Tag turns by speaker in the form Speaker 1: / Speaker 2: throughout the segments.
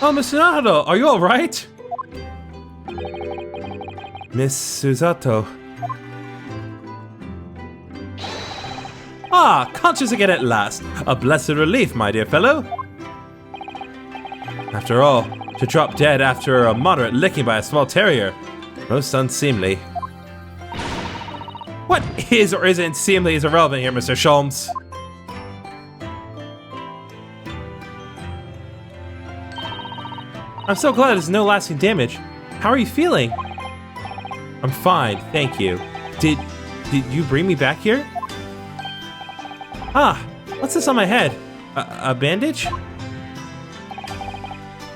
Speaker 1: Oh, Mr. Naruto, are you alright? Miss Susato. Ah, conscious again at last. A blessed relief, my dear fellow. After all, to drop dead after a moderate licking by a small terrier. Most unseemly. What is or isn't seemly is irrelevant here, Mr. Sholmes. I'm so glad there's no lasting damage. How are you feeling? I'm fine, thank you. Did you bring me back here? Ah, what's this on my head? A bandage?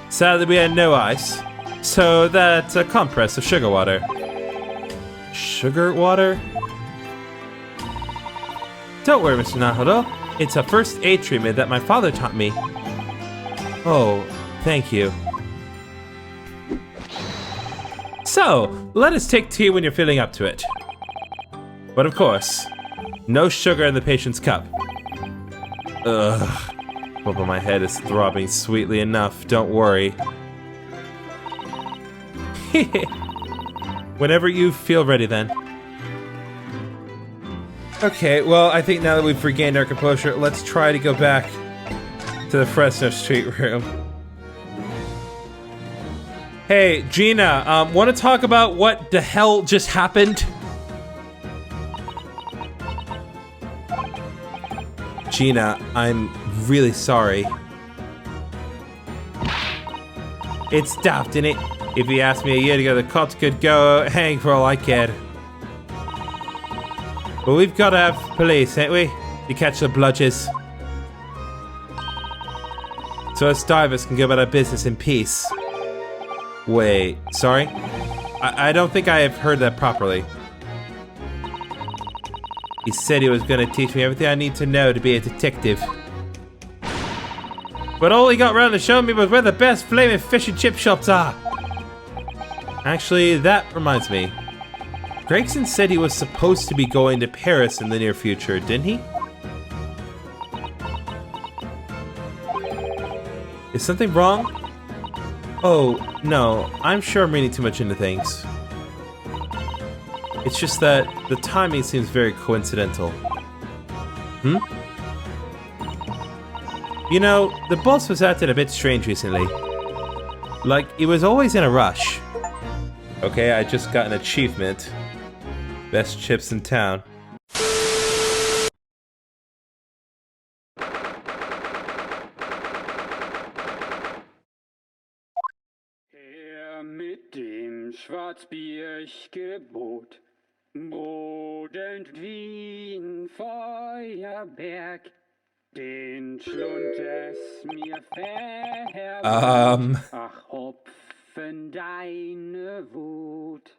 Speaker 1: Sadly, we had no ice, so that's a compress of sugar water. Sugar water? Don't worry, Mr. Naruto. It's a first aid treatment that my father taught me. Oh, thank you. So, let us take tea when you're feeling up to it. But of course, no sugar in the patient's cup. Ugh. But my head is throbbing sweetly enough, don't worry. Whenever you feel ready then. Okay, well, I think now that we've regained our composure, let's try to go back to the Fresno Street room. Hey, Gina, want to talk about what the hell just happened? Gina, I'm really sorry. It's daft, innit? If you asked me a year ago, the cops could go hang for all I cared. But we've got to have police, ain't we? To catch the bludgers. So us divers can go about our business in peace. Wait, sorry? I don't think I have heard that properly. He said he was gonna teach me everything I need to know to be a detective. But all he got around to show me was where the best flaming fish and chip shops are. Actually, that reminds me. Gregson said he was supposed to be going to Paris in the near future, didn't he? Is something wrong? Oh, no, I'm sure I'm reading too much into things. It's just that the timing seems very coincidental. Hmm? You know, the boss was acting a bit strange recently. Like, he was always in a rush. Okay, I just got an achievement. Best chips in town.
Speaker 2: Herr mit dem Schwarzbiergebot, brodelnd wie ein Feuerberg, den Schlund es mir verhebt. Ach, Hopfen, deine Wut.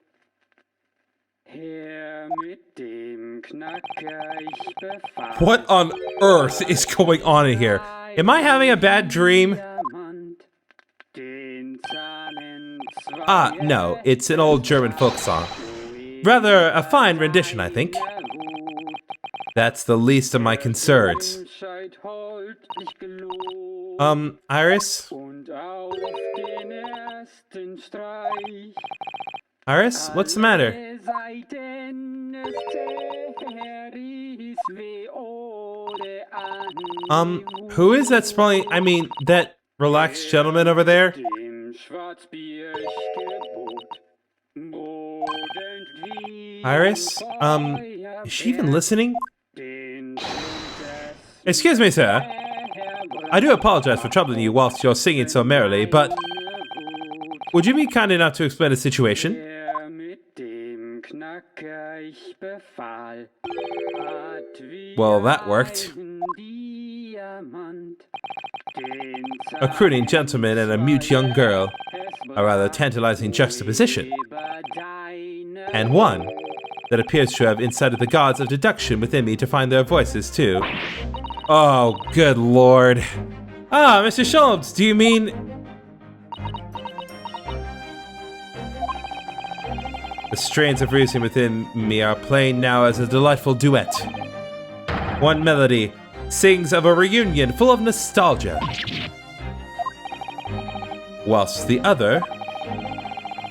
Speaker 2: Herr mit dem Knacker, ich befahl.
Speaker 1: What on earth is going on in here? Am I having a bad dream? Ah, no, it's an old German folk song. Rather a fine rendition, I think. That's the least of my concerns. Iris? Iris, what's the matter? Who is that that relaxed gentleman over there? Iris? Is she even listening? Excuse me, sir. I do apologize for troubling you whilst you're singing so merrily, but would you be kind enough to explain the situation? Well, that worked. A crooning gentleman and a mute young girl. A rather tantalizing juxtaposition. And one that appears to have incited the gods of deduction within me to find their voices, too. Oh, good lord. Ah, Mr. Sholmes, do you mean... The strains of reason within me are playing now as a delightful duet. One melody sings of a reunion full of nostalgia. whilst the other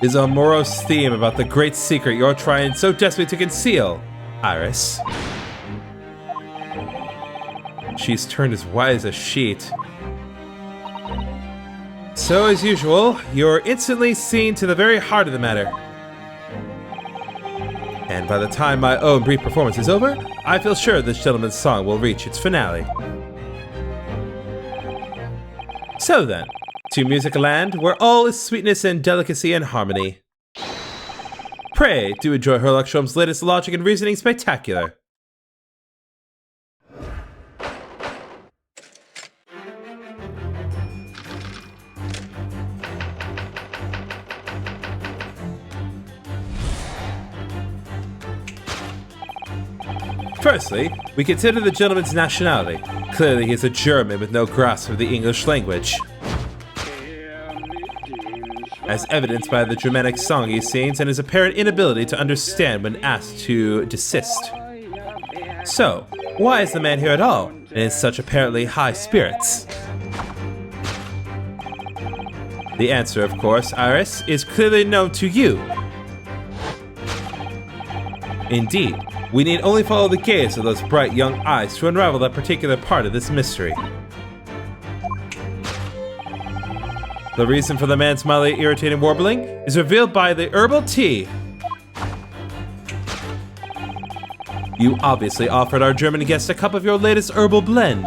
Speaker 1: is a morose theme about the great secret you're trying so desperately to conceal, Iris. She's turned as white as a sheet. So, as usual, you're instantly seen to the very heart of the matter. And by the time my own brief performance is over, I feel sure this gentleman's song will reach its finale. So then, to music land where all is sweetness and delicacy and harmony. Pray do enjoy Herlock Sholmes' latest logic and reasoning spectacular. Firstly, we consider the gentleman's nationality. Clearly he is a German with no grasp of the English language, as evidenced by the Germanic song he sings and his apparent inability to understand when asked to desist. So, why is the man here at all, and in such apparently high spirits? The answer, of course, Iris, is clearly known to you. Indeed, we need only follow the gaze of those bright young eyes to unravel that particular part of this mystery. The reason for the man's mildly irritating warbling is revealed by the herbal tea. You obviously offered our German guest a cup of your latest herbal blend.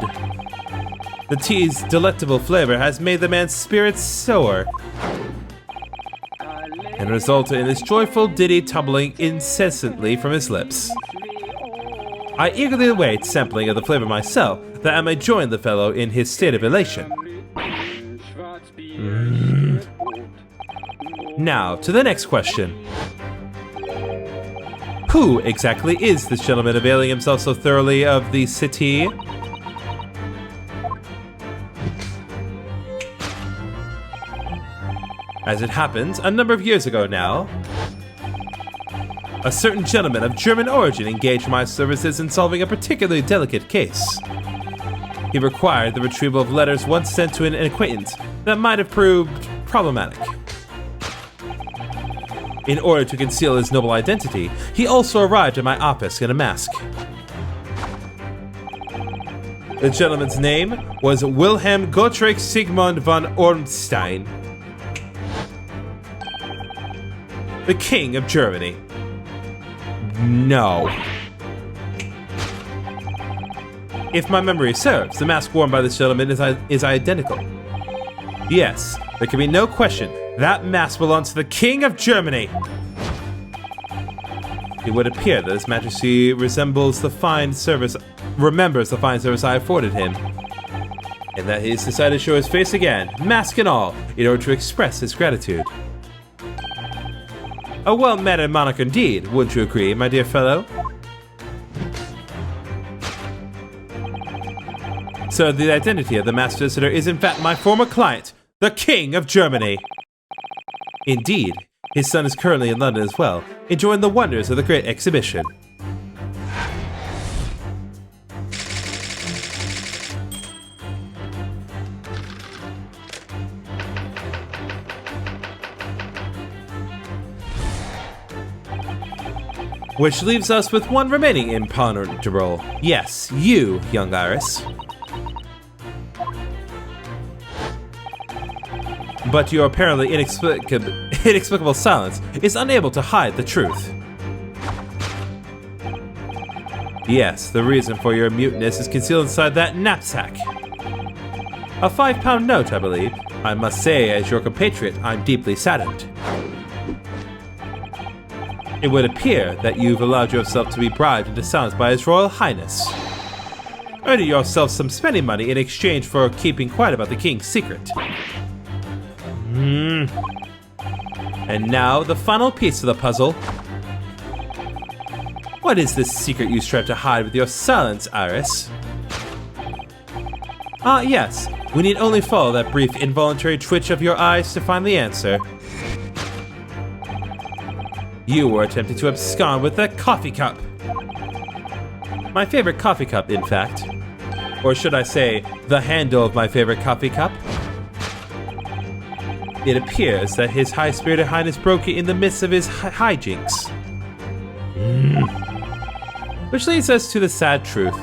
Speaker 1: The tea's delectable flavor has made the man's spirits soar, and resulted in this joyful ditty tumbling incessantly from his lips. I eagerly await sampling of the flavor myself, that I may join the fellow in his state of elation. Now, to the next question. Who exactly is this gentleman availing himself so thoroughly of the city? As it happens, a number of years ago now, a certain gentleman of German origin engaged my services in solving a particularly delicate case. He required the retrieval of letters once sent to an acquaintance that might have proved problematic. In order to conceal his noble identity, he also arrived at my office in a mask. The gentleman's name was Wilhelm Gottschalk Sigmund von Ormstein, the King of Germany. No. If my memory serves, the mask worn by this gentleman is identical. Yes, there can be no question, that mask belongs to the King of Germany. It would appear that His Majesty remembers the fine service I afforded him, and that he has decided to show his face again, mask and all, in order to express his gratitude. A well-mannered monarch indeed, wouldn't you agree, my dear fellow? So the identity of the masked visitor is in fact my former client, the King of Germany. Indeed, his son is currently in London as well, enjoying the wonders of the Great Exhibition. Which leaves us with one remaining imponderable. Yes, you, young Iris. But your apparently inexplicable silence is unable to hide the truth. Yes, the reason for your muteness is concealed inside that knapsack. A 5-pound note, I believe. I must say, as your compatriot, I'm deeply saddened. It would appear that you've allowed yourself to be bribed into silence by His Royal Highness, earning yourself some spending money in exchange for keeping quiet about the King's secret. And now, the final piece of the puzzle. What is this secret you strive to hide with your silence, Iris? Ah, yes. We need only follow that brief involuntary twitch of your eyes to find the answer. You were attempting to abscond with that coffee cup. My favorite coffee cup, in fact. Or should I say, the handle of my favorite coffee cup? it appears that His High-Spirited Highness broke it in the midst of his hijinks. Which leads us to the sad truth.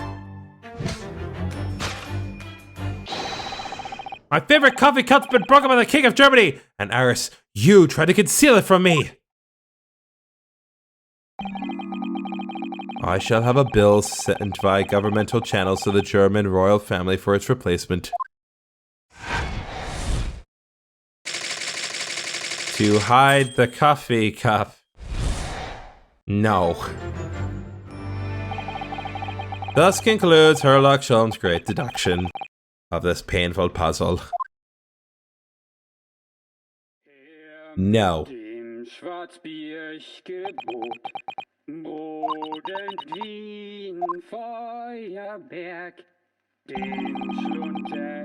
Speaker 1: My favorite coffee cup's been broken by the King of Germany! And Aris, you tried to conceal it from me! I shall have a bill sent via governmental channels to the German royal family for its replacement. To hide the coffee cup. No. Thus concludes Herlock Sholmes' great deduction of this painful puzzle. No.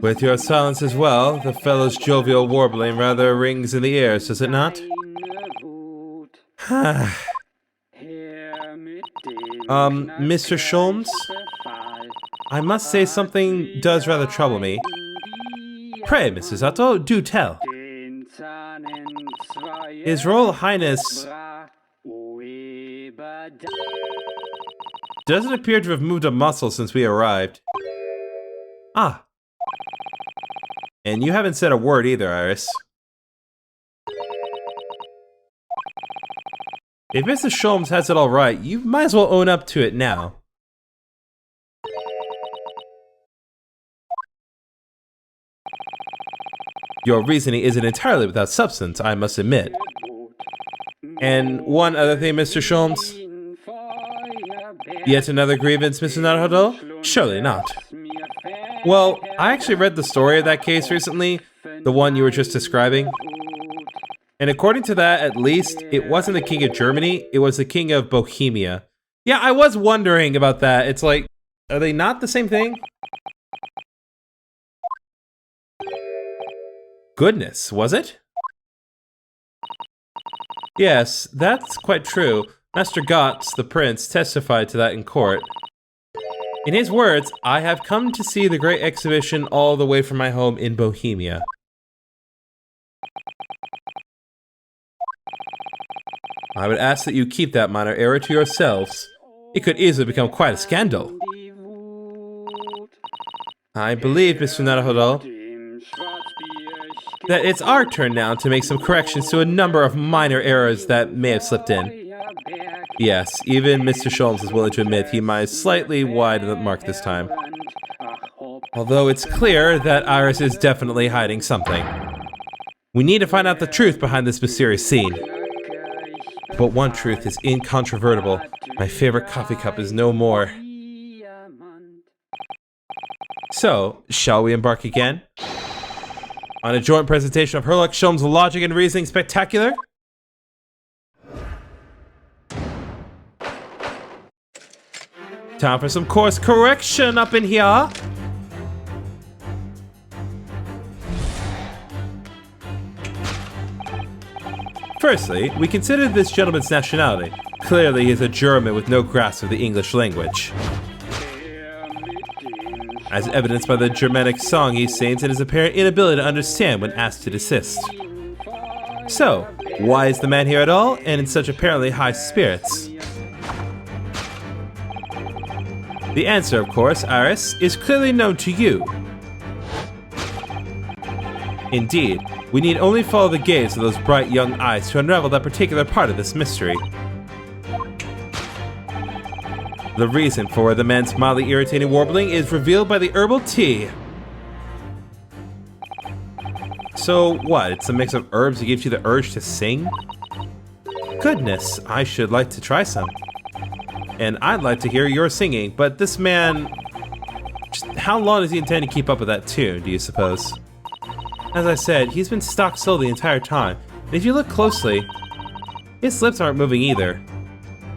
Speaker 1: With your silence as well, the fellow's jovial warbling rather rings in the ears, does it not? Mr. Sholmes? I must say something does rather trouble me. Pray, Mrs. Otto, do tell. His Royal Highness doesn't appear to have moved a muscle since we arrived. Ah. And you haven't said a word either, Iris. If Mr. Sholmes has it all right, you might as well own up to it now. Your reasoning isn't entirely without substance, I must admit. And one other thing, Mr. Sholmes. Yet another grievance, Mr. Naruhodo? Surely not. Well, I actually read the story of that case recently, the one you were just describing. And according to that, at least, it wasn't the King of Germany, it was the King of Bohemia. Yeah, I was wondering about that. It's like, are they not the same thing? Goodness, was it? Yes, that's quite true. Master Gotz, the prince, testified to that in court. In his words, I have come to see the great exhibition all the way from my home in Bohemia. I would ask that you keep that minor error to yourselves. It could easily become quite a scandal. I believe, Mr. Naruhodo, that it's our turn now to make some corrections to a number of minor errors that may have slipped in. Yes, even Mr. Sholmes is willing to admit he might slightly wide the mark this time. Although it's clear that Iris is definitely hiding something. We need to find out the truth behind this mysterious scene. But one truth is incontrovertible. My favorite coffee cup is no more. So, shall we embark again? On a joint presentation of Herlock Sholmes' Logic and Reasoning Spectacular? Time for some course correction up in here. Firstly, we considered this gentleman's nationality. Clearly, he is a German with no grasp of the English language, as evidenced by the Germanic song he sings and his apparent inability to understand when asked to desist. So, why is the man here at all, and in such apparently high spirits? The answer, of course, Iris, is clearly known to you. Indeed, we need only follow the gaze of those bright young eyes to unravel that particular part of this mystery. The reason for the man's mildly irritating warbling is revealed by the herbal tea. So what, it's a mix of herbs that gives you the urge to sing? Goodness, I should like to try some. And I'd like to hear your singing, but this man... just how long does he intend to keep up with that tune, do you suppose? As I said, he's been stock still the entire time, and if you look closely, his lips aren't moving either.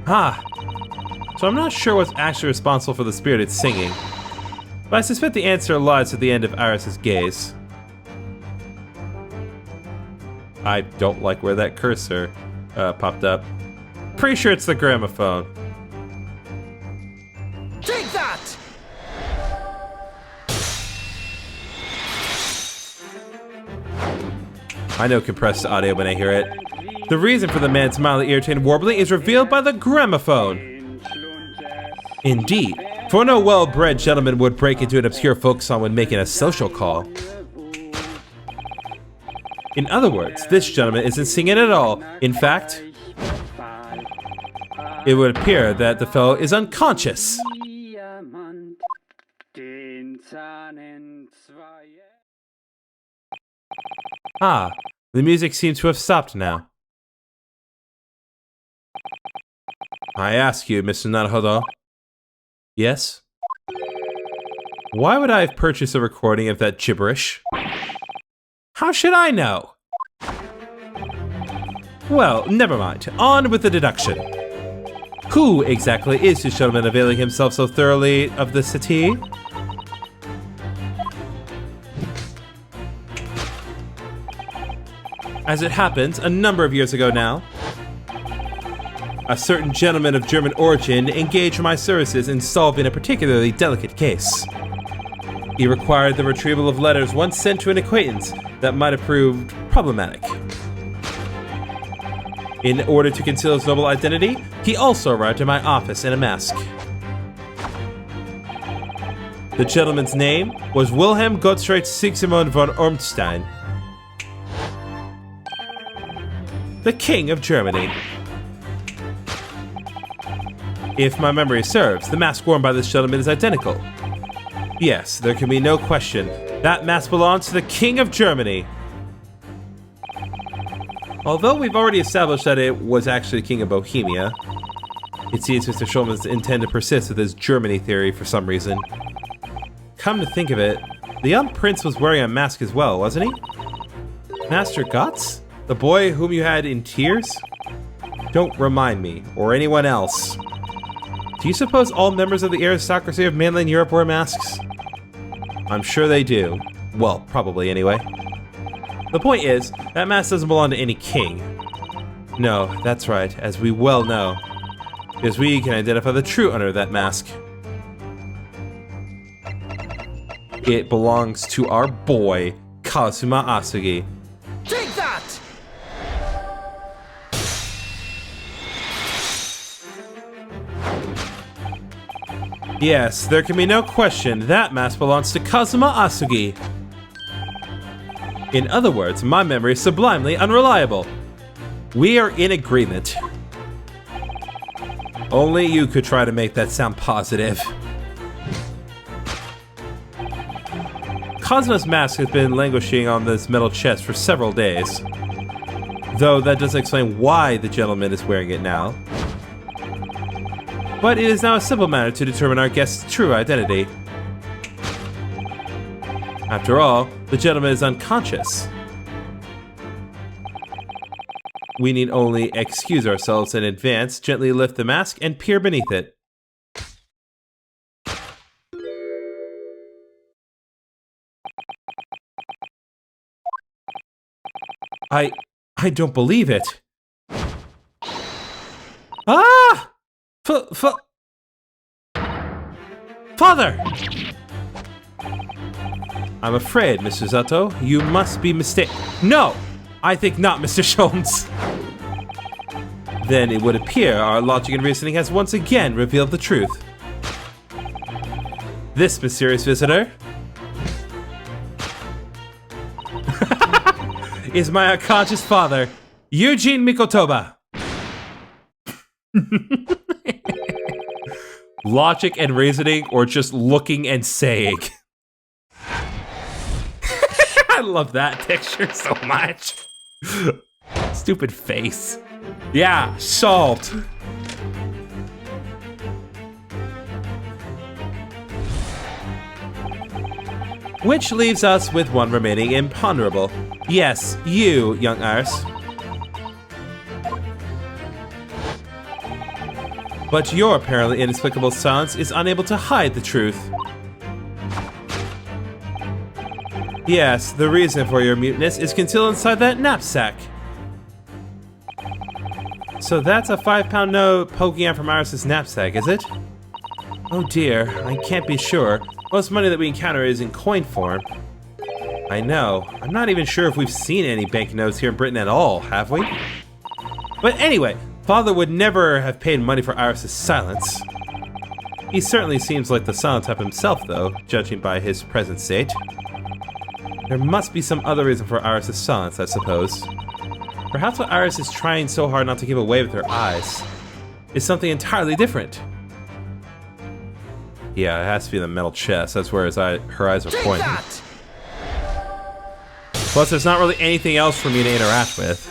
Speaker 1: So I'm not sure what's actually responsible for the spirited singing, but I suspect the answer lies at the end of Iris's gaze. I don't like where that cursor popped up. Pretty sure it's the gramophone.
Speaker 3: Take that!
Speaker 1: I know compressed audio when I hear it. The reason for the man's mildly irritating warbling is revealed by the gramophone. Indeed, for no well-bred gentleman would break into an obscure folk song when making a social call. In other words, this gentleman isn't singing at all. In fact, it would appear that the fellow is unconscious. Ah, the music seems to have stopped now. I ask you, Mr. Naruhodo. Yes? Why would I have purchased a recording of that gibberish? How should I know? Well, never mind. On with the deduction. Who exactly is this gentleman availing himself so thoroughly of the settee? As it happens, a number of years ago now, a certain gentleman of German origin engaged my services in solving a particularly delicate case. He required the retrieval of letters once sent to an acquaintance that might have proved problematic. In order to conceal his noble identity, he also arrived at my office in a mask. The gentleman's name was Wilhelm Gottschalk Sigismund von Ormstein, the King of Germany. If my memory serves, the mask worn by this gentleman is identical. Yes, there can be no question. That mask belongs to the King of Germany. Although we've already established that it was actually the King of Bohemia, it seems Mr. Sholmes intend to persist with his Germany theory for some reason. Come to think of it, the young prince was wearing a mask as well, wasn't he? Master Gotz? The boy whom you had in tears? Don't remind me, or anyone else. Do you suppose all members of the aristocracy of mainland Europe wear masks? I'm sure they do. Well, probably anyway. The point is, that mask doesn't belong to any king. No, that's right, as we well know. Because we can identify the true owner of that mask. It belongs to our boy, Kazuma Asugi.
Speaker 3: Take that!
Speaker 1: Yes, there can be no question that mask belongs to Kazuma Asugi. In other words, my memory is sublimely unreliable. We are in agreement. Only you could try to make that sound positive. Kazuma's mask has been languishing on this metal chest for several days. Though that doesn't explain why the gentleman is wearing it now. But it is now a simple matter to determine our guest's true identity. After all, the gentleman is unconscious. We need only excuse ourselves in advance, gently lift the mask, and peer beneath it. I don't believe it. Ah! Father! I'm afraid, Mr. Zato, you must be mistaken. No! I think not, Mr. Sholmes. Then it would appear our logic and reasoning has once again revealed the truth. This mysterious visitor is my unconscious father, Eugene Mikotoba. Logic and reasoning, or just looking and saying. I love that picture so much. Stupid face. Yeah, solved. Which leaves us with one remaining imponderable. Yes, you, young Ars. But your apparently inexplicable silence is unable to hide the truth. Yes, the reason for your muteness is concealed inside that knapsack. So that's a 5-pound note poking out from Aris's knapsack, is it? Oh dear, I can't be sure. Most money that we encounter is in coin form. I know. I'm not even sure if we've seen any banknotes here in Britain at all, have we? But anyway, Father would never have paid money for Iris's silence. He certainly seems like the silent type himself, though, judging by his present state. There must be some other reason for Iris's silence, I suppose. Perhaps what Iris is trying so hard not to give away with her eyes is something entirely different. Yeah, it has to be the metal chest. That's where her eyes are pointing. Plus, there's not really anything else for me to interact with.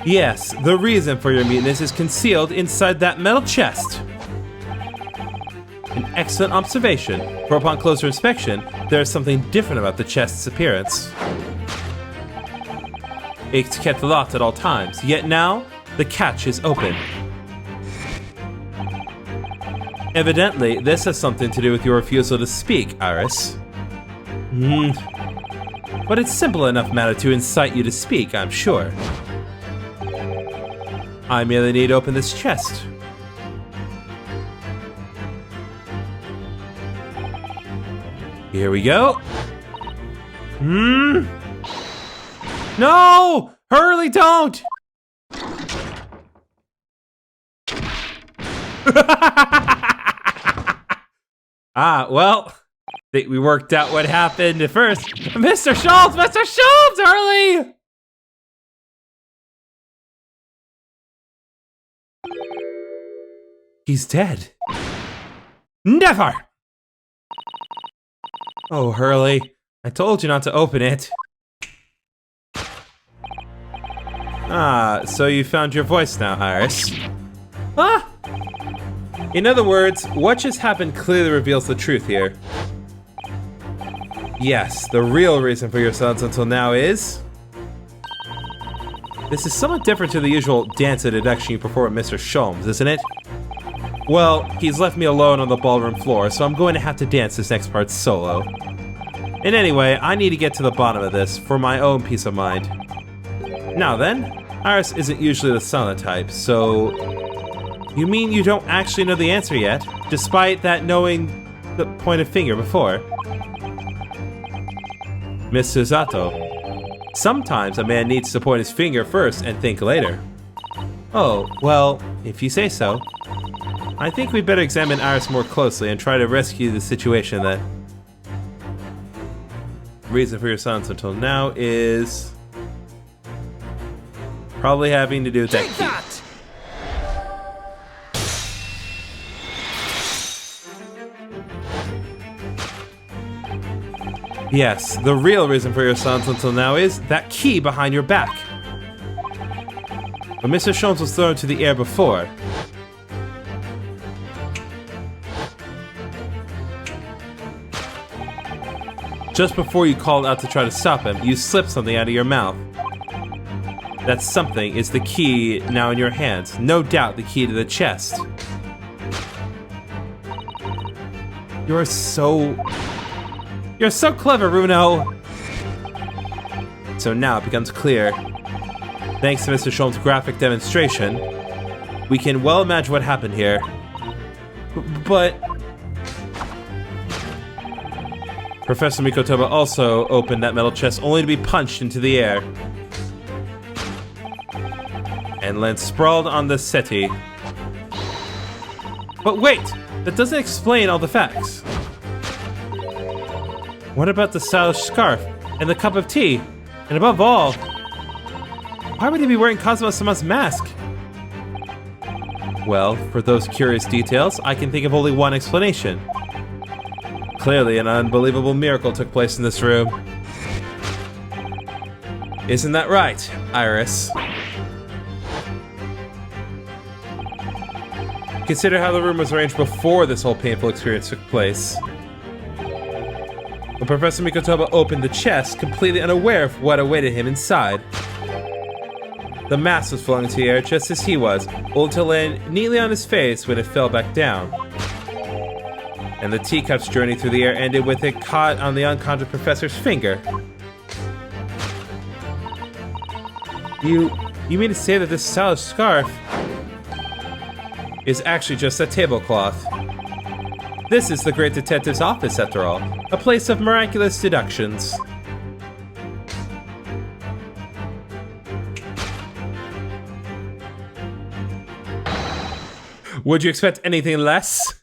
Speaker 1: Yes, the reason for your muteness is concealed inside that metal chest. An excellent observation, for upon closer inspection, there is something different about the chest's appearance. It's kept locked at all times, yet now, the catch is open. Evidently, this has something to do with your refusal to speak, Iris. But it's simple enough matter to incite you to speak, I'm sure. I merely need to open this chest. Here we go. No! Hurley, don't! Well, I think we worked out what happened at first. Mr. Sholmes! Mr. Sholmes, Hurley! He's dead. Never! Oh, Hurley, I told you not to open it. So you found your voice now, Iris. In other words, what just happened clearly reveals the truth here. Yes, the real reason for your silence until now is... This is somewhat different to the usual dance of deduction you perform with Mr. Sholmes, isn't it? Well, he's left me alone on the ballroom floor, so I'm going to have to dance this next part solo. And anyway, I need to get to the bottom of this for my own peace of mind. Now then, Iris isn't usually the silent type, so... You mean you don't actually know the answer yet, despite that knowing the pointed finger before? Miss Susato, sometimes a man needs to point his finger first and think later. Oh, well, if you say so. I think we'd better examine Iris more closely and try to rescue the situation that... Reason for your silence until now is... probably having to do with that key. Yes, the real reason for your silence until now is that key behind your back. When Mr. Sholmes was thrown into the air before, just before you called out to try to stop him, you slipped something out of your mouth. That something is the key now in your hands. No doubt the key to the chest. You're so clever, Runo! So now it becomes clear. Thanks to Mr. Sholmes' graphic demonstration, we can well imagine what happened here. But... Professor Mikotoba also opened that metal chest only to be punched into the air. And land sprawled on the settee. But wait! That doesn't explain all the facts. What about the stylish scarf and the cup of tea? And above all, why would he be wearing Kazuma-sama's mask? Well, for those curious details, I can think of only one explanation. Clearly, an unbelievable miracle took place in this room. Isn't that right, Iris? Consider how the room was arranged before this whole painful experience took place. When Professor Mikotoba opened the chest, completely unaware of what awaited him inside. The mask was flung into the air just as he was, only to land neatly on his face when it fell back down. And the teacup's journey through the air ended with it caught on the unconscious professor's finger. You mean to say that this stylish scarf is actually just a tablecloth? This is the Great Detective's office, after all. A place of miraculous deductions. Would you expect anything less?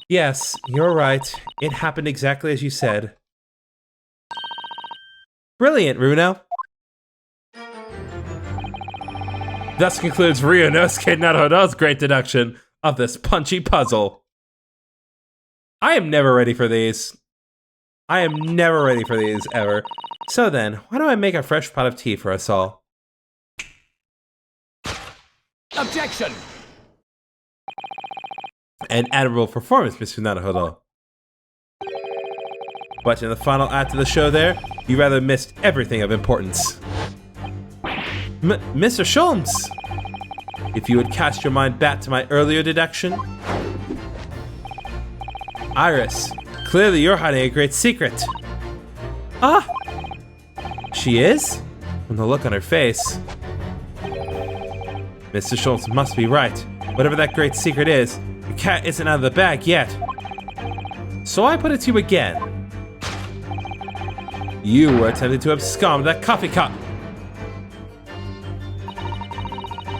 Speaker 1: Yes, you're right. It happened exactly as you said. Brilliant, Runo. Thus concludes Ryunosuke Naruhodo's great deduction of this punchy puzzle. I am never ready for these. I am never ready for these, ever. So then, why don't I make a fresh pot of tea for us all?
Speaker 3: Objection!
Speaker 1: An admirable performance, Mr. Naruhodo. But in the final act of the show there, you rather missed everything of importance. Mr. Sholmes! If you would cast your mind back to my earlier deduction. Iris, clearly you're hiding a great secret. Ah! She is? From the look on her face. Mr. Sholmes must be right. Whatever that great secret is, the cat isn't out of the bag yet. So I put it to you again. You were attempting to abscond with that coffee cup.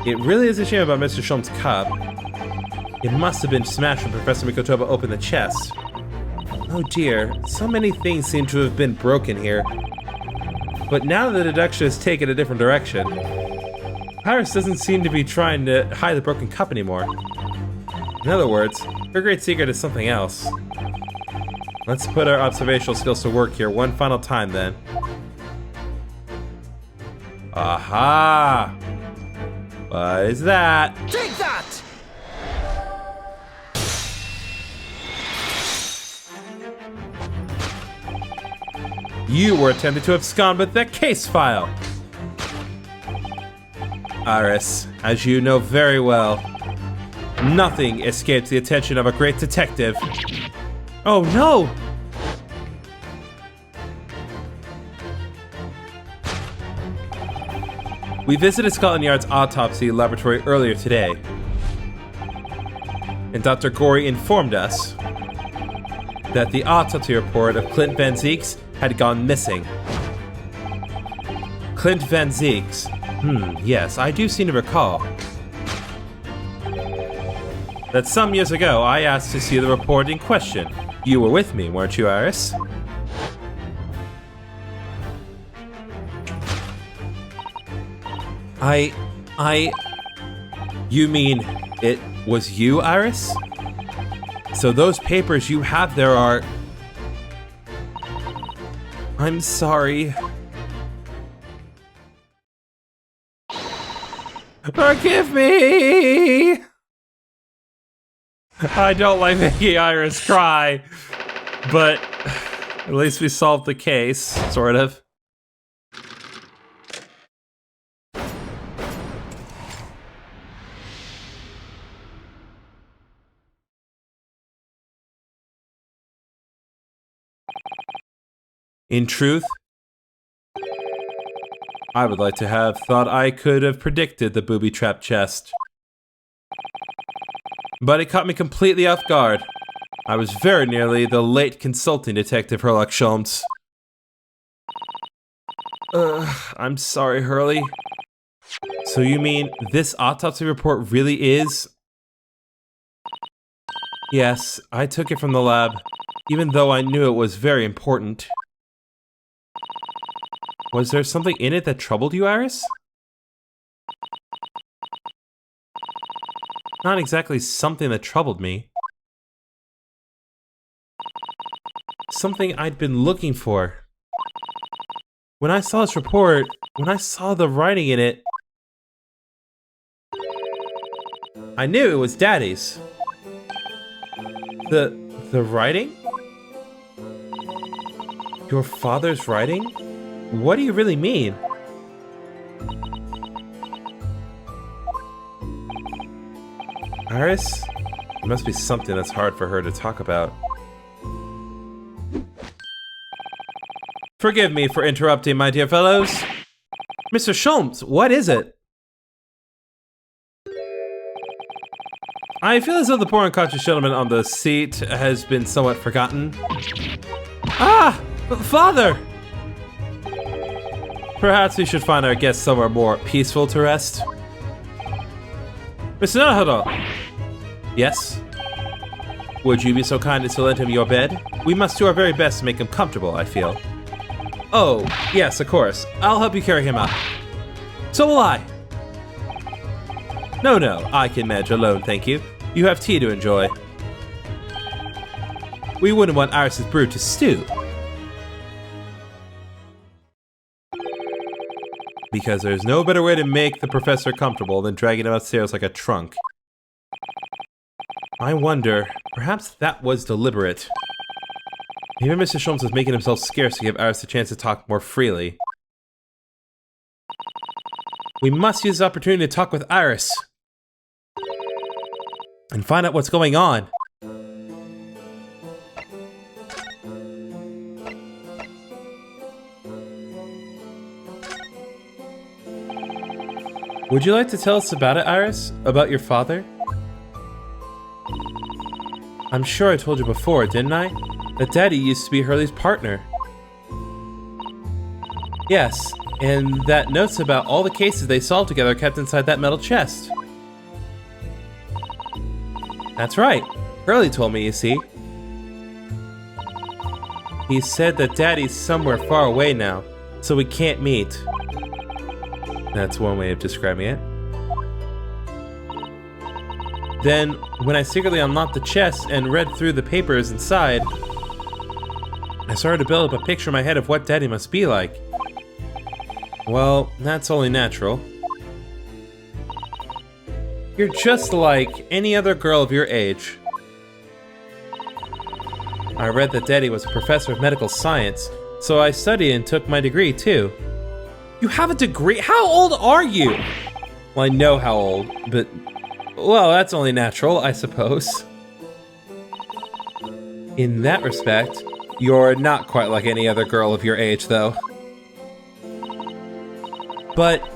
Speaker 1: It really is a shame about Mr. Sholmes' cup. It must have been smashed when Professor Mikotoba opened the chest. Oh dear, so many things seem to have been broken here. But now the deduction has taken a different direction. Iris doesn't seem to be trying to hide the broken cup anymore. In other words, her great secret is something else. Let's put our observational skills to work here one final time then. Aha! What is that?
Speaker 3: Take that!
Speaker 1: You were attempting to abscond with that case file. Iris, as you know very well, nothing escapes the attention of a great detective. Oh no! We visited Scotland Yard's autopsy laboratory earlier today, and Dr. Gorey informed us that the autopsy report of Clint Van Zeeks had gone missing. Clint Van Zeeks. Yes, I do seem to recall that some years ago I asked to see the report in question. You were with me, weren't you, Iris? You mean it was you, Iris? So those papers you have there are... I'm sorry. Forgive me! I don't like making Iris cry, but at least we solved the case, sort of. In truth, I would like to have thought I could have predicted the booby-trapped chest. But it caught me completely off guard. I was very nearly the late consulting detective Herlock Sholmes. I'm sorry, Hurley. So you mean this autopsy report really is... Yes, I took it from the lab, even though I knew it was very important. Was there something in it that troubled you, Iris? Not exactly something that troubled me. Something I'd been looking for. When I saw this report, when I saw the writing in it, I knew it was Daddy's. The writing? Your father's writing? What do you really mean? Iris? It must be something that's hard for her to talk about. Forgive me for interrupting, my dear fellows. Mr. Sholmes, what is it? I feel as though the poor unconscious gentleman on the seat has been somewhat forgotten. Ah! Father! Perhaps we should find our guest somewhere more peaceful to rest. Mr. Naruto! Yes? Would you be so kind as to lend him your bed? We must do our very best to make him comfortable, I feel. Oh, yes, of course. I'll help you carry him up. So will I. No, I can manage alone, thank you. You have tea to enjoy. We wouldn't want Iris's brood to stew. Because there's no better way to make the professor comfortable than dragging him upstairs like a trunk. I wonder, perhaps that was deliberate. Maybe Mr. Sholmes was making himself scarce to give Iris a chance to talk more freely. We must use this opportunity to talk with Iris. And find out what's going on. Would you like to tell us about it, Iris? About your father? I'm sure I told you before, didn't I? That Daddy used to be Hurley's partner. Yes, and that notes about all the cases they solved together kept inside that metal chest. That's right. Hurley told me, you see. He said that Daddy's somewhere far away now, so we can't meet. That's one way of describing it. Then, when I secretly unlocked the chest and read through the papers inside, I started to build up a picture in my head of what Daddy must be like. Well, that's only natural. You're just like any other girl of your age. I read that Daddy was a professor of medical science, so I studied and took my degree too. You have a degree? How old are you? Well, I know how old, but... well, that's only natural, I suppose. In that respect, you're not quite like any other girl of your age, though. But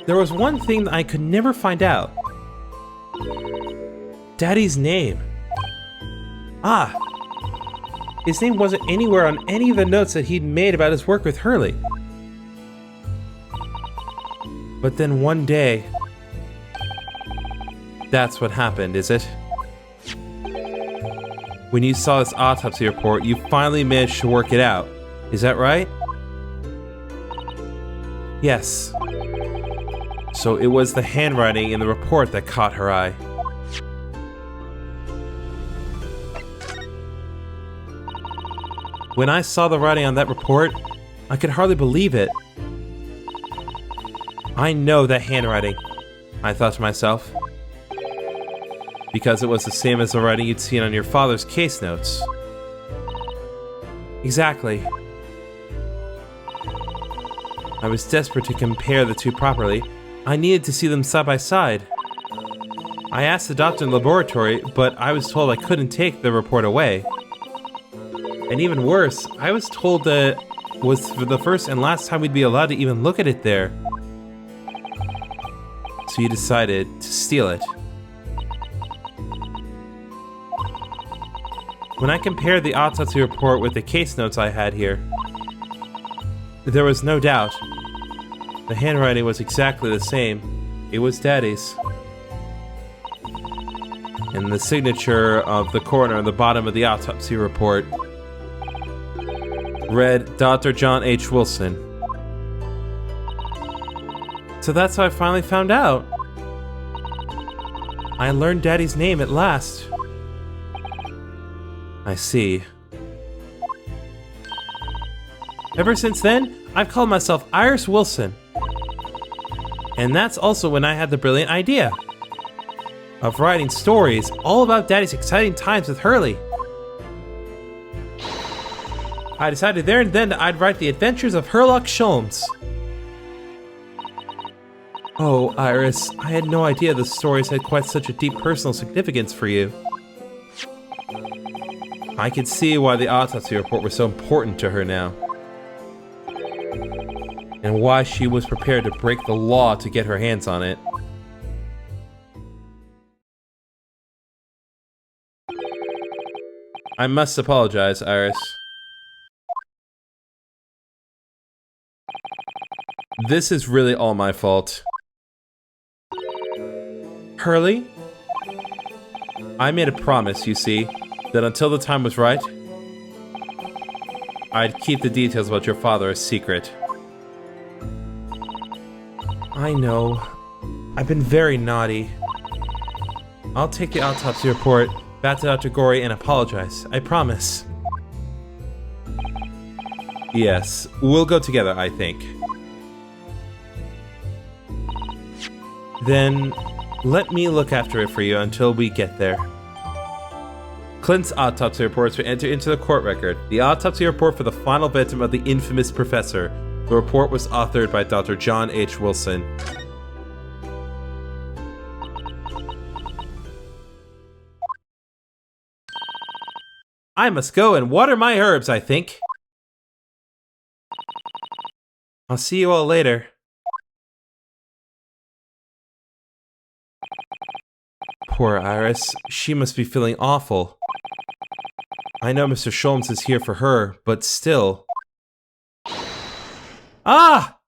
Speaker 1: there was one thing that I could never find out. Daddy's name. Ah. His name wasn't anywhere on any of the notes that he'd made about his work with Hurley. But then one day... that's what happened, is it? When you saw this autopsy report, you finally managed to work it out. Is that right? Yes. So it was the handwriting in the report that caught her eye. When I saw the writing on that report, I could hardly believe it. I know that handwriting, I thought to myself. Because it was the same as the writing you'd seen on your father's case notes. Exactly. I was desperate to compare the two properly. I needed to see them side by side. I asked the doctor in the laboratory, but I was told I couldn't take the report away. And even worse, I was told that it was for the first and last time we'd be allowed to even look at it there. So you decided to steal it. When I compared the autopsy report with the case notes I had here, there was no doubt. The handwriting was exactly the same. It was Daddy's. And the signature of the coroner on the bottom of the autopsy report read Dr. John H. Wilson. So that's how I finally found out. I learned Daddy's name at last. I see. Ever since then, I've called myself Iris Wilson. And that's also when I had the brilliant idea of writing stories all about Daddy's exciting times with Hurley. I decided there and then that I'd write the adventures of Herlock Sholmes. Oh, Iris, I had no idea the stories had quite such a deep personal significance for you. I could see why the autopsy report was so important to her now. And why she was prepared to break the law to get her hands on it. I must apologize, Iris. This is really all my fault. Hurley? I made a promise, you see, that until the time was right, I'd keep the details about your father a secret. I know. I've been very naughty. I'll take the autopsy report back to Dr. Gorey and apologize. I promise. Yes, we'll go together, I think. Then, let me look after it for you until we get there. Clint's autopsy reports were entered into the court record. The autopsy report for the final victim of the infamous professor. The report was authored by Dr. John H. Wilson. I must go and water my herbs, I think. I'll see you all later. Poor Iris. She must be feeling awful. I know Mr. Sholmes is here for her, but still. Ah!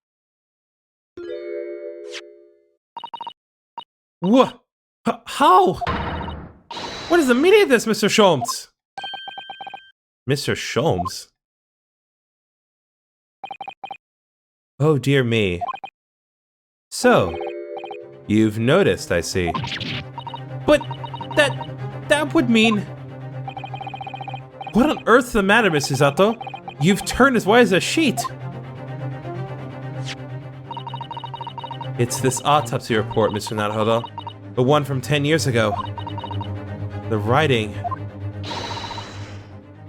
Speaker 1: What? How? What is the meaning of this, Mr. Sholmes? Mr. Sholmes? Oh dear me. So, you've noticed, I see. But that would mean... What on earth's the matter, Mrs. Sato? You've turned as white as a sheet. It's this autopsy report, Mr. Naruhodo. The one from 10 years ago. The writing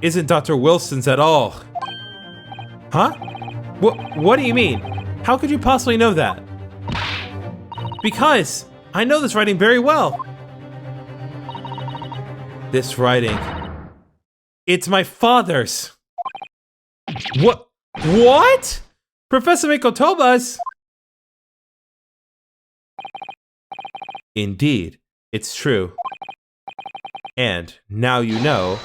Speaker 1: isn't Dr. Wilson's at all. Huh? What do you mean? How could you possibly know that? Because I know this writing very well. This writing. It's my father's. What? Professor Mikotoba's? Indeed, it's true. And now you know,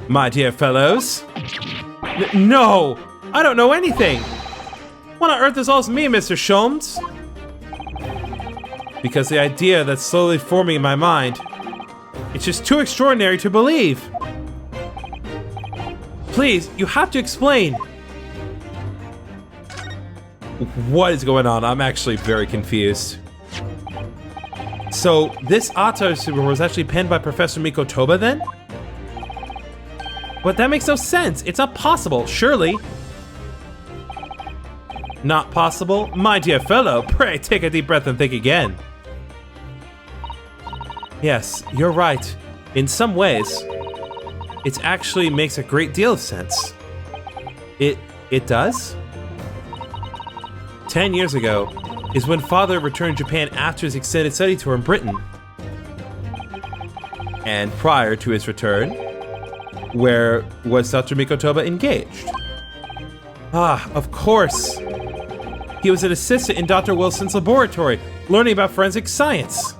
Speaker 1: my dear fellows. No! I don't know anything! What on earth is all this mean, Mr. Sholmes? Because the idea that's slowly forming in my mind, it's just too extraordinary to believe. Please, you have to explain. What is going on? I'm actually very confused. So, this autopsy report was actually penned by Professor Mikotoba then? But that makes no sense. It's not possible, surely. Not possible? My dear fellow, pray take a deep breath and think again. Yes, you're right. In some ways, it actually makes a great deal of sense. It does? 10 years ago is when Father returned to Japan after his extended study tour in Britain. And prior to his return, where was Dr. Mikotoba engaged? Ah, of course. He was an assistant in Dr. Wilson's laboratory, learning about forensic science.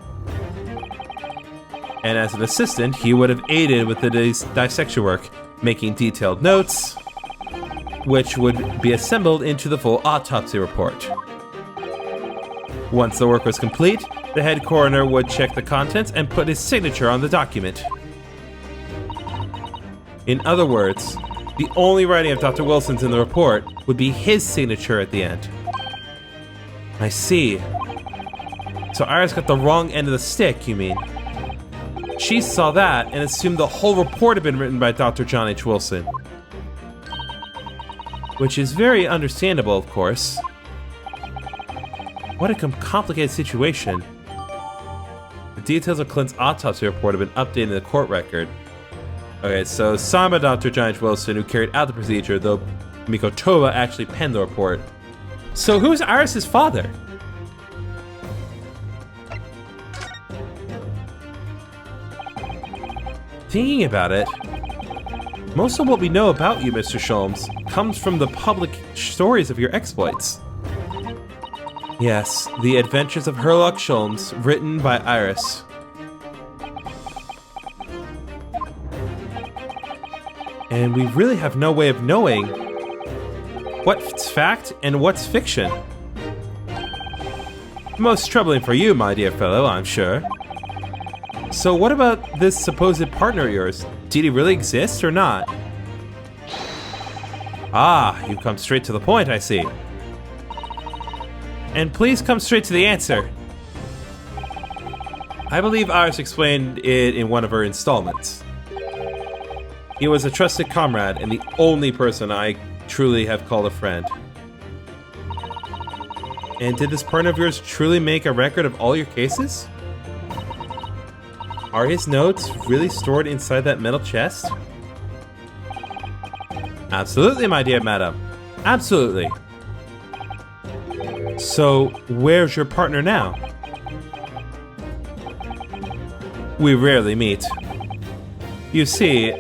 Speaker 1: And as an assistant, he would have aided with the dissection work, making detailed notes, which would be assembled into the full autopsy report. Once the work was complete, the head coroner would check the contents and put his signature on the document. In other words, the only writing of Dr. Wilson's in the report would be his signature at the end. I see. So Iris got the wrong end of the stick, you mean? She saw that and assumed the whole report had been written by Dr. John H. Wilson. Which is very understandable, of course. What a complicated situation. The details of Clint's autopsy report have been updated in the court record. Okay, so signed by Dr. John H. Wilson, who carried out the procedure, though Mikotoba actually penned the report. So who's Iris' father? Thinking about it, most of what we know about you, Mr. Sholmes, comes from the public stories of your exploits. Yes, The Adventures of Herlock Sholmes, written by Iris. And we really have no way of knowing what's fact and what's fiction. Most troubling for you, my dear fellow, I'm sure. So what about this supposed partner of yours? Did he really exist or not? Ah, you've come straight to the point, I see. And please come straight to the answer. I believe Iris explained it in one of her installments. He was a trusted comrade and the only person I truly have called a friend. And did this partner of yours truly make a record of all your cases? Are his notes really stored inside that metal chest? Absolutely, my dear madam. Absolutely. So, where's your partner now? We rarely meet. You see,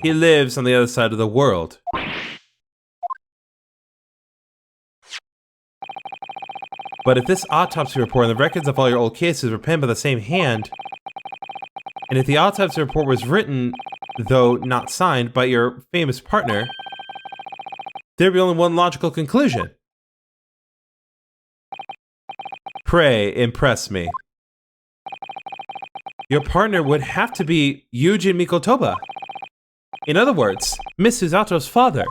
Speaker 1: he lives on the other side of the world. But if this autopsy report and the records of all your old cases were penned by the same hand, and if the autopsy report was written, though not signed, by your famous partner, there'd be only one logical conclusion. Pray, impress me. Your partner would have to be Yuji Mikotoba. In other words, Miss Susato's father.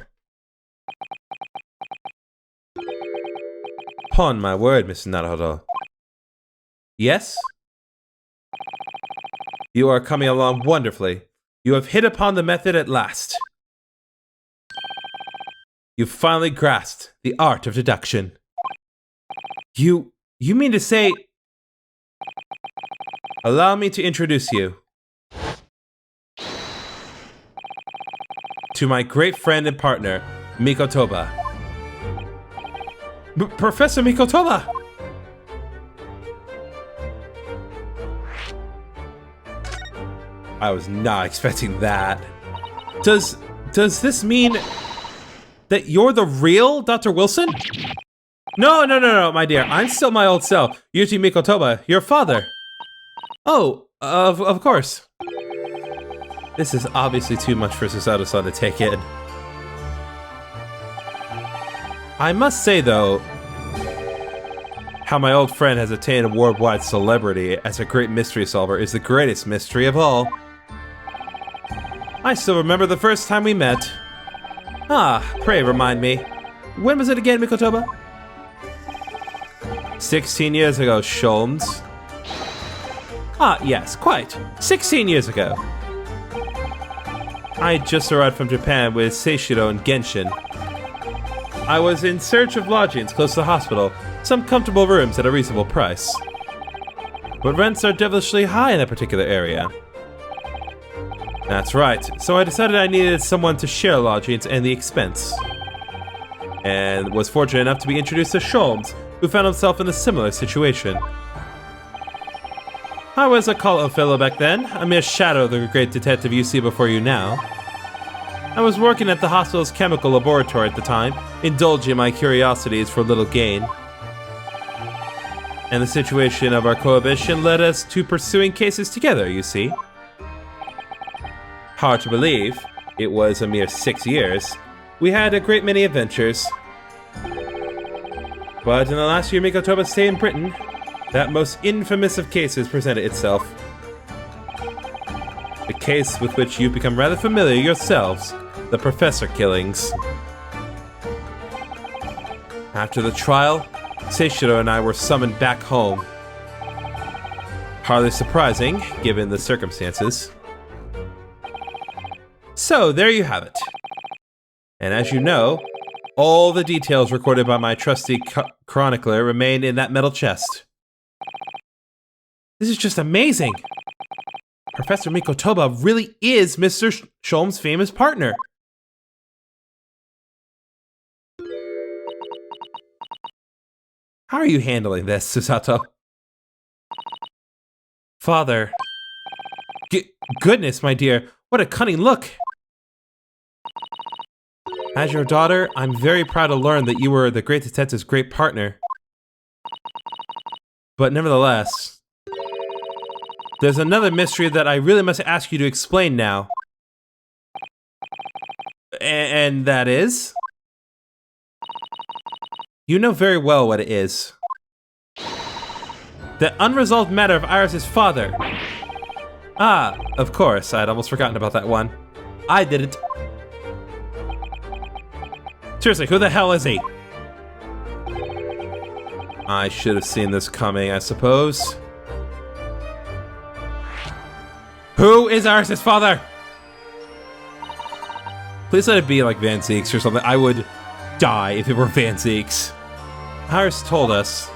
Speaker 1: Upon my word, Mr. Naruhodo. Yes? You are coming along wonderfully. You have hit upon the method at last. You've finally grasped the art of deduction. You mean to say... Allow me to introduce you to my great friend and partner, Mikotoba. Professor Mikotoba! I was not expecting that. Does this mean that you're the real Dr. Wilson? No, my dear. I'm still my old self, Yuji Mikotoba, your father. Oh, of course. This is obviously too much for Susato-san to take in. I must say, though, how my old friend has attained a worldwide celebrity as a great mystery solver is the greatest mystery of all. I still remember the first time we met. Ah, pray remind me. When was it again, Mikotoba? 16 years ago, Sholmes. Ah, yes, quite. 16 years ago. I had just arrived from Japan with Seishiro and Genshin. I was in search of lodgings close to the hospital, some comfortable rooms at a reasonable price. But rents are devilishly high in that particular area. That's right, so I decided I needed someone to share lodgings and the expense. And was fortunate enough to be introduced to Sholmes, who found himself in a similar situation. I was a call-out fellow back then, a mere shadow of the great detective you see before you now. I was working at the hospital's chemical laboratory at the time, indulging my curiosities for little gain. And the situation of our cohabitation led us to pursuing cases together, you see. Hard to believe, it was a mere 6 years. We had a great many adventures. But in the last year Mikotoba's stay in Britain, that most infamous of cases presented itself. A case with which you've become rather familiar yourselves, the Professor killings. After the trial, Seishiro and I were summoned back home. Hardly surprising, given the circumstances. So, there you have it. And as you know, all the details recorded by my trusty chronicler remain in that metal chest. This is just amazing! Professor Mikotoba really is Mr. Sholmes' famous partner. How are you handling this, Susato? Father. Goodness, my dear, what a cunning look! As your daughter, I'm very proud to learn that you were the great detective's great partner. But nevertheless, there's another mystery that I really must ask you to explain now. And that is? You know very well what it is. The unresolved matter of Iris's father. Ah, of course, I'd almost forgotten about that one. I didn't. Seriously, who the hell is he? I should have seen this coming, I suppose. Who is Iris's father? Please let it be like Van Zeeks or something. I would die if it were Van Zeeks. Iris told us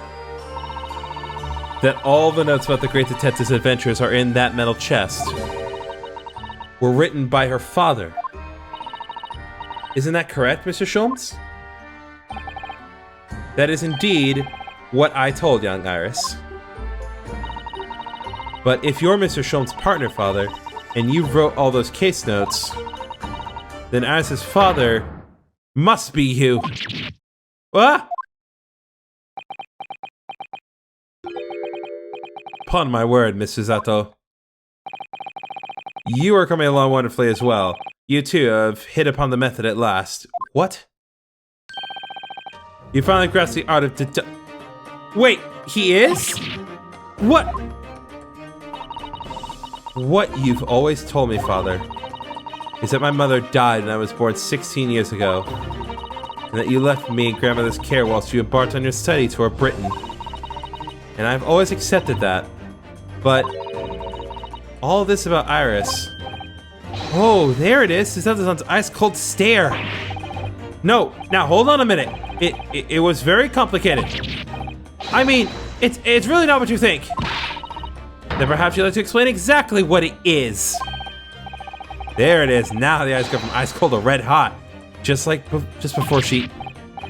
Speaker 1: that all the notes about the Great Detective's adventures are in that metal chest. Were written by her father. Isn't that correct, Mr. Sholmes? That is indeed what I told young Iris. But if you're Mr. Sholmes' partner, father, and you wrote all those case notes, then Iris's father must be you. What? Upon my word, Mr. Zato. You are coming along wonderfully as well. You too have hit upon the method at last. What? You finally grasped the art of Wait, he is? What? What you've always told me, father, is that my mother died when I was born 16 years ago, and that you left me in grandmother's care whilst you embarked on your study tour of Britain. And I've always accepted that. But all this about Iris. Oh, there it is. Susan's ice-cold stare. No, now hold on a minute. It was very complicated. I mean, it's really not what you think. Then perhaps you'd like to explain exactly what it is. There it is. Now the ice go from ice-cold to red-hot. Just before she...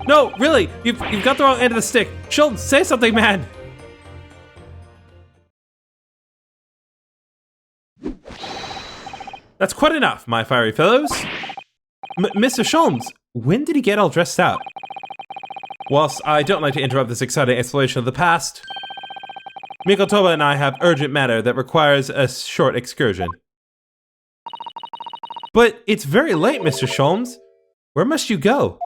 Speaker 1: No, really, you've got the wrong end of the stick. Sheldon, say something, man. That's quite enough, my fiery fellows. Mr. Sholmes, when did he get all dressed out? Whilst I don't like to interrupt this exciting exploration of the past, Mikotoba and I have urgent matter that requires a short excursion. But it's very late, Mr. Sholmes. Where must you go?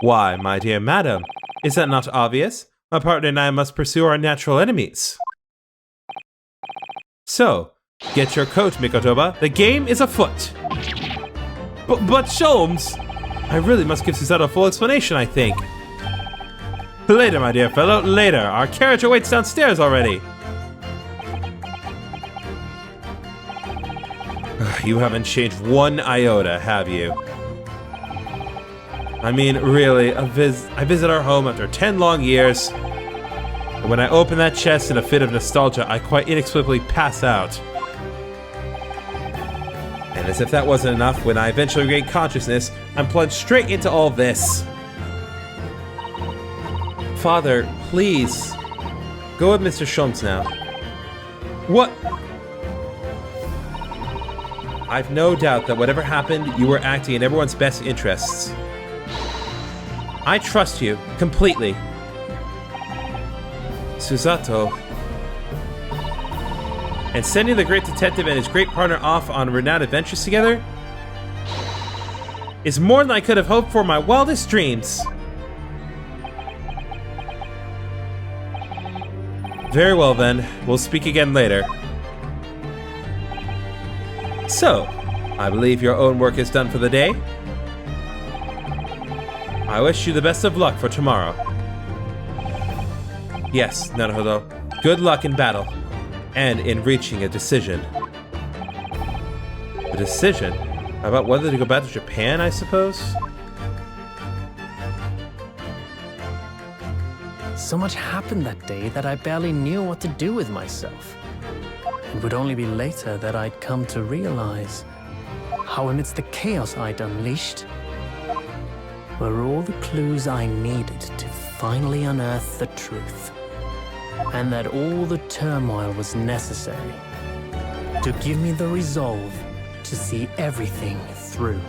Speaker 1: Why, my dear madam, is that not obvious? My partner and I must pursue our natural enemies. So, get your coat, Mikotoba. The game is afoot. But Sholmes, I really must give Susanoo a full explanation, I think. Later, my dear fellow, later. Our carriage awaits downstairs already. You haven't changed one iota, have you? I mean, really, I visit our home after 10 long years. And when I open that chest in a fit of nostalgia, I quite inexplicably pass out. And as if that wasn't enough, when I eventually regain consciousness, I'm plunged straight into all this. Father, please, go with Mr. Sholmes now. What? I've no doubt that whatever happened, you were acting in everyone's best interests. I trust you, completely. Susato. And sending the great detective and his great partner off on renowned adventures together is more than I could have hoped for in my wildest dreams. Very well then, we'll speak again later. So, I believe your own work is done for the day. I wish you the best of luck for tomorrow. Yes, Naruhodo. Good luck in battle, and in reaching a decision. A decision? About whether to go back to Japan, I suppose?
Speaker 4: So much happened that day that I barely knew what to do with myself. It would only be later that I'd come to realize how amidst the chaos I'd unleashed were all the clues I needed to finally unearth the truth. And that all the turmoil was necessary to give me the resolve to see everything through.